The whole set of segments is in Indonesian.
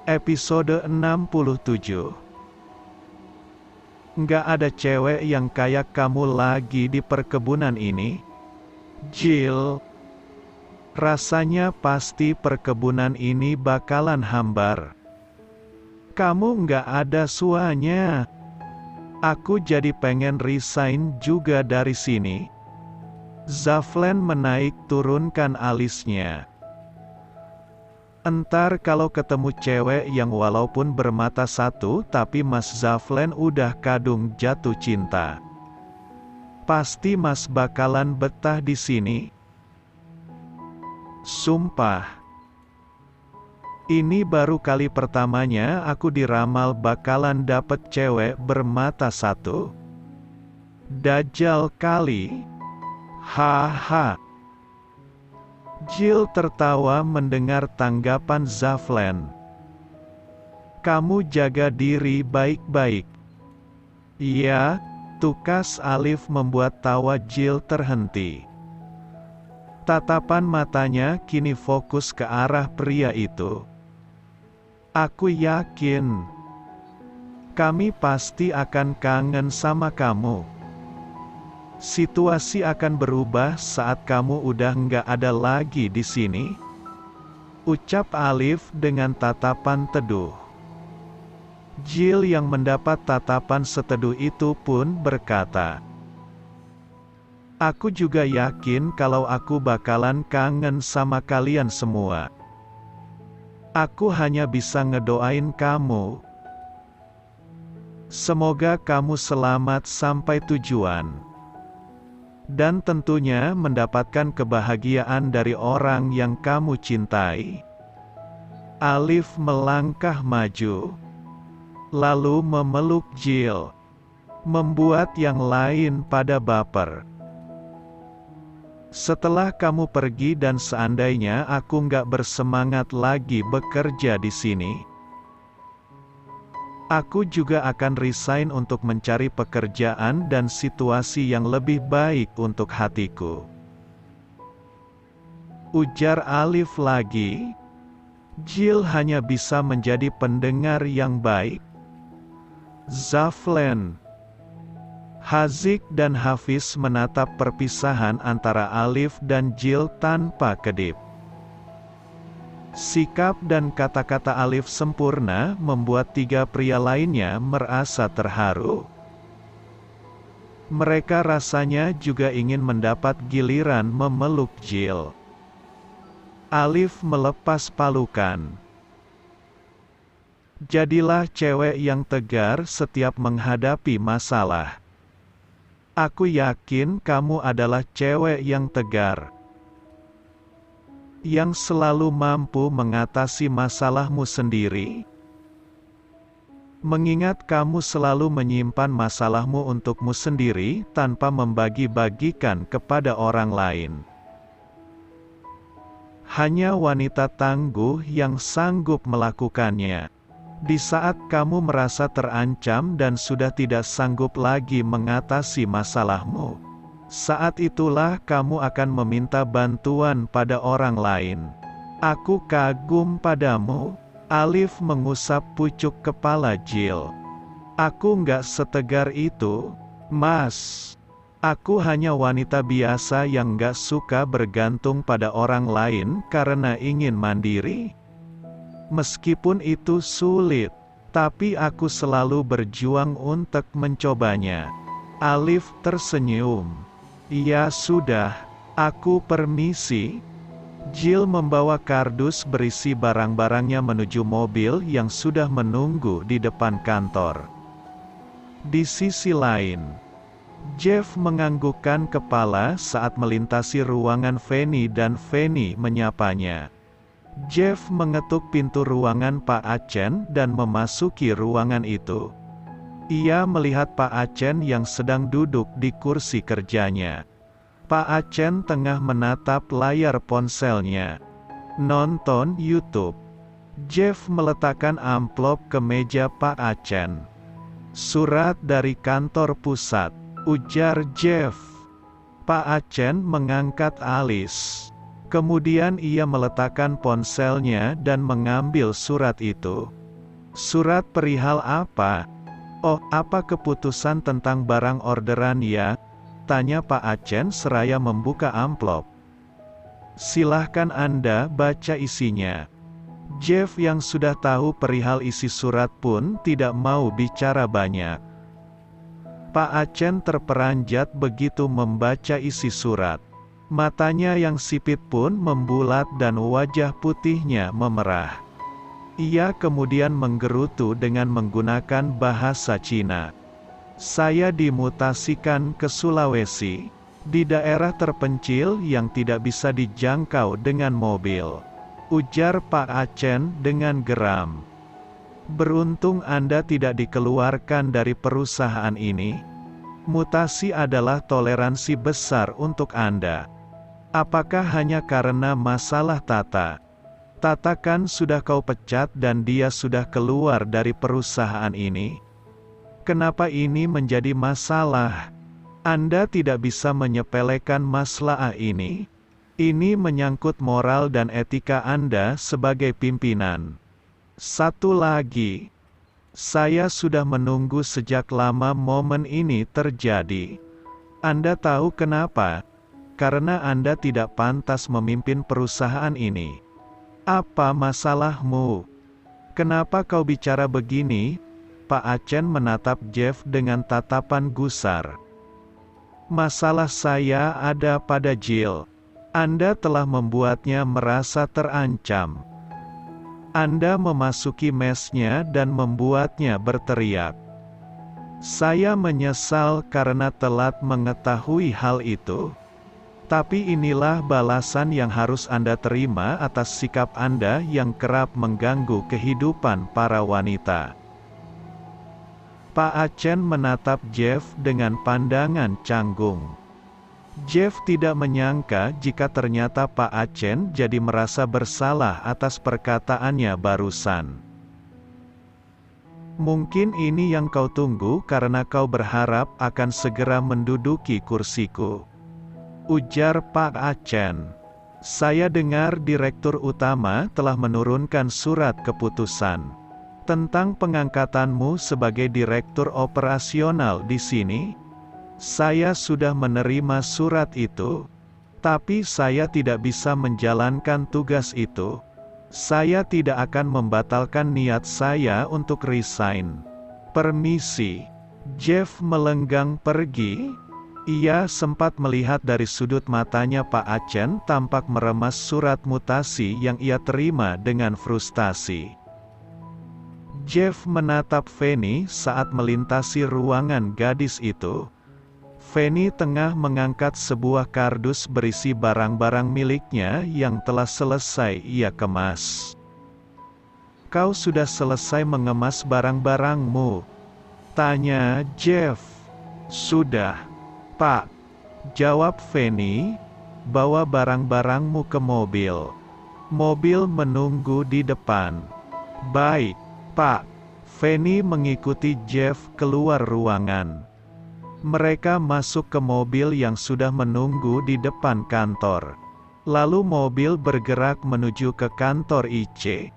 Episode 67. Nggak ada cewek yang kayak kamu lagi di perkebunan ini, Jill. Rasanya pasti perkebunan ini bakalan hambar. Kamu nggak ada suanya. Aku jadi pengen resign juga dari sini. Zaflen menaik turunkan alisnya. Entar kalau ketemu cewek yang walaupun bermata satu tapi Mas Zaflen udah kadung jatuh cinta. Pasti Mas bakalan betah di sini. Sumpah. Ini baru kali pertamanya aku diramal bakalan dapet cewek bermata satu. Dajjal kali. Haha. Jill tertawa mendengar tanggapan Zaflen. Kamu jaga diri baik-baik. Iya, tukas Alif membuat tawa Jill terhenti. Tatapan matanya kini fokus ke arah pria itu. Aku yakin kami pasti akan kangen sama kamu. Situasi akan berubah saat kamu udah nggak ada lagi di sini. Ucap Alif dengan tatapan teduh. Jill yang mendapat tatapan seteduh itu pun berkata, aku juga yakin kalau aku bakalan kangen sama kalian semua. Aku hanya bisa ngedoain kamu. Semoga kamu selamat sampai tujuan. Dan tentunya mendapatkan kebahagiaan dari orang yang kamu cintai. Alif melangkah maju, lalu memeluk Jill, membuat yang lain pada baper. Setelah kamu pergi dan seandainya aku nggak bersemangat lagi bekerja di sini, aku juga akan resign untuk mencari pekerjaan dan situasi yang lebih baik untuk hatiku. Ujar Alif lagi. Jill hanya bisa menjadi pendengar yang baik. Zaflen, Haziq dan Hafiz menatap perpisahan antara Alif dan Jill tanpa kedip. Sikap dan kata-kata Alif sempurna membuat tiga pria lainnya merasa terharu. Mereka rasanya juga ingin mendapat giliran memeluk Jill. Alif melepas palukan. Jadilah cewek yang tegar setiap menghadapi masalah. Aku yakin kamu adalah cewek yang tegar, yang selalu mampu mengatasi masalahmu sendiri. Mengingat kamu selalu menyimpan masalahmu untukmu sendiri tanpa membagi-bagikan kepada orang lain. Hanya wanita tangguh yang sanggup melakukannya. Di saat kamu merasa terancam dan sudah tidak sanggup lagi mengatasi masalahmu, saat itulah kamu akan meminta bantuan pada orang lain. Aku kagum padamu. Alif mengusap pucuk kepala Jill. Aku nggak setegar itu, Mas. Aku hanya wanita biasa yang nggak suka bergantung pada orang lain karena ingin mandiri. Meskipun itu sulit, tapi aku selalu berjuang untuk mencobanya. Alif tersenyum. Ya sudah, aku permisi. Jill membawa kardus berisi barang-barangnya menuju mobil yang sudah menunggu di depan kantor. Di sisi lain, Jeff menganggukkan kepala saat melintasi ruangan Fanny dan Fanny menyapanya. Jeff mengetuk pintu ruangan Pak Acen dan memasuki ruangan itu. Ia melihat Pak Acen yang sedang duduk di kursi kerjanya. Pak Acen tengah menatap layar ponselnya, nonton YouTube. Jeff meletakkan amplop ke meja Pak Acen. Surat dari kantor pusat, ujar Jeff. Pak Acen mengangkat alis. Kemudian ia meletakkan ponselnya dan mengambil surat itu. Surat perihal apa? Oh, apa keputusan tentang barang orderan ya? Tanya Pak Acen seraya membuka amplop. Silahkan Anda baca isinya. Jeff yang sudah tahu perihal isi surat pun tidak mau bicara banyak. Pak Acen terperanjat begitu membaca isi surat. Matanya yang sipit pun membulat dan wajah putihnya memerah. Ia kemudian menggerutu dengan menggunakan bahasa Cina. Saya dimutasikan ke Sulawesi, di daerah terpencil yang tidak bisa dijangkau dengan mobil. Ujar Pak Acen dengan geram. Beruntung Anda tidak dikeluarkan dari perusahaan ini. Mutasi adalah toleransi besar untuk Anda. Apakah hanya karena masalah Tata? Tata kan sudah kau pecat dan dia sudah keluar dari perusahaan ini. Kenapa ini menjadi masalah? Anda tidak bisa menyepelekan masalah ini. Ini menyangkut moral dan etika Anda sebagai pimpinan. Satu lagi. Saya sudah menunggu sejak lama momen ini terjadi. Anda tahu kenapa? Karena Anda tidak pantas memimpin perusahaan ini. Apa masalahmu? Kenapa kau bicara begini? Pak Acen menatap Jeff dengan tatapan gusar. Masalah saya ada pada Jill. Anda telah membuatnya merasa terancam. Anda memasuki mesnya dan membuatnya berteriak. Saya menyesal karena telat mengetahui hal itu. Tapi inilah balasan yang harus Anda terima atas sikap Anda yang kerap mengganggu kehidupan para wanita. Pak Acen menatap Jeff dengan pandangan canggung. Jeff tidak menyangka jika ternyata Pak Acen jadi merasa bersalah atas perkataannya barusan. Mungkin ini yang kau tunggu karena kau berharap akan segera menduduki kursiku. Ujar Pak Acen. Saya dengar Direktur Utama telah menurunkan surat keputusan tentang pengangkatanmu sebagai Direktur Operasional di sini. Saya sudah menerima surat itu, tapi saya tidak bisa menjalankan tugas itu. Saya tidak akan membatalkan niat saya untuk resign. Permisi. Jeff melenggang pergi. Ia sempat melihat dari sudut matanya Pak Acen tampak meremas surat mutasi yang ia terima dengan frustasi. Jeff menatap Fanny saat melintasi ruangan gadis itu. Fanny tengah mengangkat sebuah kardus berisi barang-barang miliknya yang telah selesai ia kemas. Kau sudah selesai mengemas barang-barangmu? Tanya Jeff. Sudah, Pak. Jawab Fanny. Bawa barang-barangmu ke mobil. Mobil menunggu di depan. Baik, Pak. Fanny mengikuti Jeff keluar ruangan. Mereka masuk ke mobil yang sudah menunggu di depan kantor. Lalu mobil bergerak menuju ke kantor IC.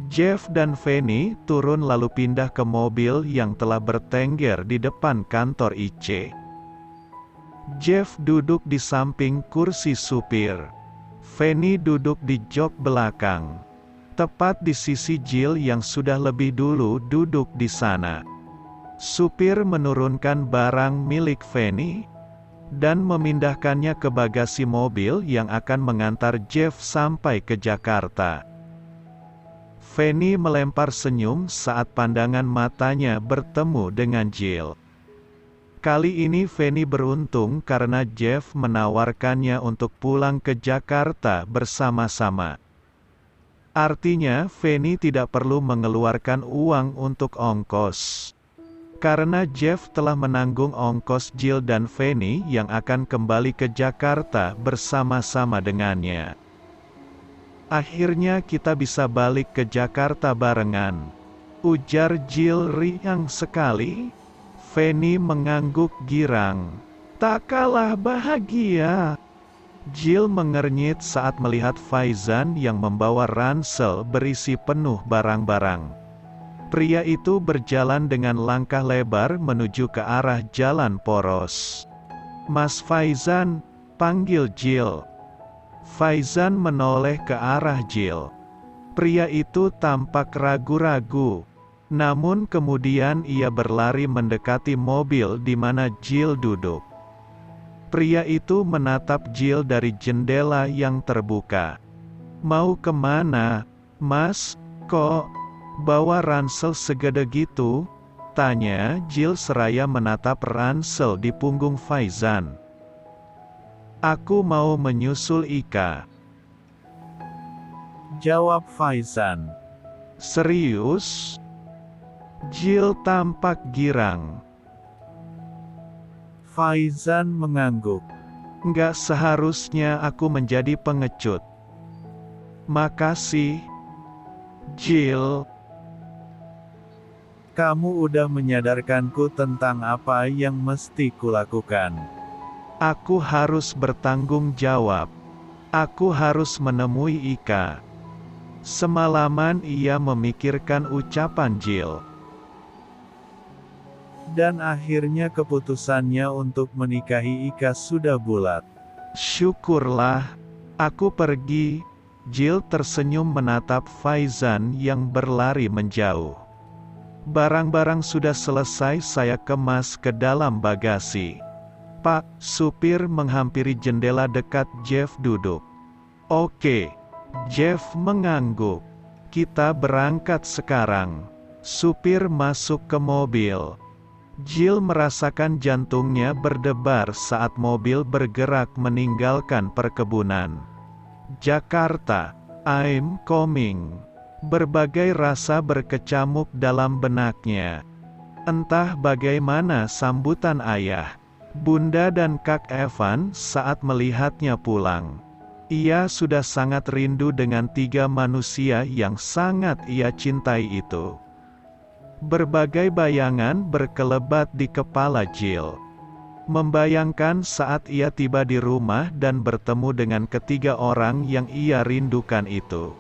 Jeff dan Fanny turun lalu pindah ke mobil yang telah bertengger di depan kantor IC. Jeff duduk di samping kursi supir. Fanny duduk di jok belakang. Tepat di sisi Jill yang sudah lebih dulu duduk di sana. Supir menurunkan barang milik Fanny dan memindahkannya ke bagasi mobil yang akan mengantar Jeff sampai ke Jakarta. Fanny melempar senyum saat pandangan matanya bertemu dengan Jill. Kali ini Fanny beruntung karena Jeff menawarkannya untuk pulang ke Jakarta bersama-sama. Artinya Fanny tidak perlu mengeluarkan uang untuk ongkos. Karena Jeff telah menanggung ongkos Jill dan Fanny yang akan kembali ke Jakarta bersama-sama dengannya. Akhirnya kita bisa balik ke Jakarta barengan. Ujar Jill riang sekali. Fanny mengangguk girang. Tak kalah bahagia. Jill mengernyit saat melihat Faizan yang membawa ransel berisi penuh barang-barang. Pria itu berjalan dengan langkah lebar menuju ke arah jalan poros. "Mas Faizan," panggil Jill. Faizan menoleh ke arah Jill. Pria itu tampak ragu-ragu, namun kemudian ia berlari mendekati mobil di mana Jill duduk. Pria itu menatap Jill dari jendela yang terbuka. "Mau kemana, Mas? Kok bawa ransel segede gitu?" tanya Jill seraya menatap ransel di punggung Faizan. "Aku mau menyusul Ika," jawab Faizan. "Serius?" Jill tampak girang. Faizan mengangguk. "Nggak seharusnya aku menjadi pengecut." "Makasih, Jill. Kamu udah menyadarkanku tentang apa yang mesti kulakukan. Aku harus bertanggung jawab. Aku harus menemui Ika." Semalaman ia memikirkan ucapan Jill. Dan akhirnya keputusannya untuk menikahi Ika sudah bulat. "Syukurlah, aku pergi." Jill tersenyum menatap Faizan yang berlari menjauh. "Barang-barang sudah selesai saya kemas ke dalam bagasi." "Pak," supir menghampiri jendela dekat Jeff duduk. "Oke." Jeff mengangguk. "Kita berangkat sekarang." Supir masuk ke mobil. Jill merasakan jantungnya berdebar saat mobil bergerak meninggalkan perkebunan. Jakarta, "I'm coming." Berbagai rasa berkecamuk dalam benaknya. Entah bagaimana sambutan ayah, bunda dan Kak Evan saat melihatnya pulang. Ia sudah sangat rindu dengan 3 manusia yang sangat ia cintai itu. Berbagai bayangan berkelebat di kepala Jill. Membayangkan saat ia tiba di rumah dan bertemu dengan ketiga orang yang ia rindukan itu.